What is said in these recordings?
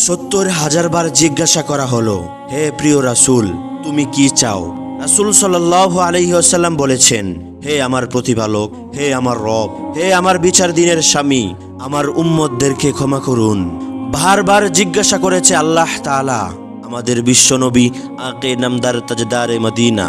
৭০,০০০ বার জিজ্ঞাসা করা হলো, হে প্রিয় রাসূল, তুমি কি চাও? রাসূল সাল্লাল্লাহু আলাইহি ওয়াসাল্লাম বলেছেন, হে আমার প্রতিপালক, হে আমার রব, হে আমার বিচার দিনের স্বামী, আমার উম্মতদেরকে ক্ষমা করুন। বারবার জিজ্ঞাসা করেছে আল্লাহ তাআলা আমাদের বিশ্বনবী আকে নামদার তাজদারে মদিনা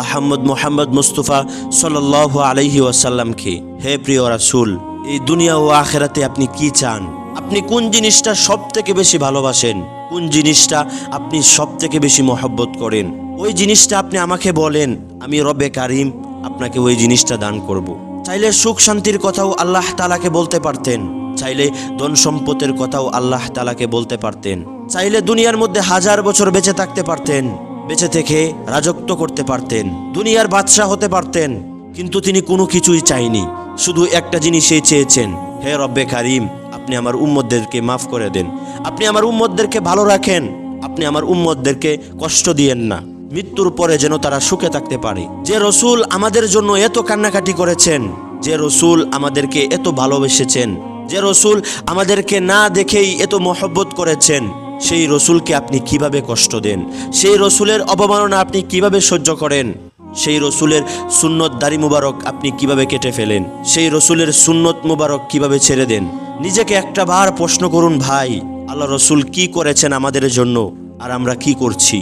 আহমদ মুহাম্মদ মুস্তাফা সাল্লাল্লাহু আলাইহি ওয়াসাল্লামকে, হে প্রিয় রাসূল, এই দুনিয়া ও আখিরাতে আপনি কি চান? আপনি কোন জিনিসটা সব থেকে বেশি ভালোবাসেন? কোন জিনিসটা আপনি সব থেকে বেশি মহব্বত করেন? ওই জিনিসটা আপনি আমাকে বলেন, আমি রব্বে কারিম আপনাকে ওই জিনিসটা দান করব। চাইলে সুখ শান্তির কথাও আল্লাহ তাআলাকে বলতে পারতেন, চাইলে ধন সম্পদের কথাও আল্লাহ তাআলাকে বলতে পারতেন, চাইলে দুনিয়ার মধ্যে 1000 বছর বেঁচে থাকতে পারতেন, বেঁচে থেকে রাজত্ব করতে পারতেন, দুনিয়ার বাদশা হতে পারতেন, কিন্তু তিনি কোনো কিছুই চাইনি। শুধু একটা জিনিসই চেয়েছেন, হে রব্বে কারিম, আপনি আমার উম্মতদেরকে মাফ করে দেন, আপনি আমার উম্মতদেরকে ভালো রাখেন, আপনি আমার উম্মতদেরকে কষ্ট দিয়েন না, মৃত্যুর পরে যেন তারা সুখে থাকতে পারে। যে রসুল আমাদের জন্য এত কান্নাকাটি করেছেন, যে রসুল আমাদেরকে এত ভালোবেসেছেন, যে রসুল আমাদেরকে না দেখেই এত মহব্বত করেছেন, সেই রসুলকে আপনি কিভাবে কষ্ট দেন? সেই রসুলের অবমাননা আপনি কিভাবে সহ্য করেন? সেই রসুলের সুন্নত দাড়ি মুবারক আপনি কিভাবে কেটে ফেলেন? সেই রসুলের সুন্নত মুবারক কিভাবে ছেড়ে দেন? নিজেকে একটা বার প্রশ্ন করুন ভাই, আল্লাহ রসুল কি করেছেন আমাদের জন্য, আর আমরা কি করছি?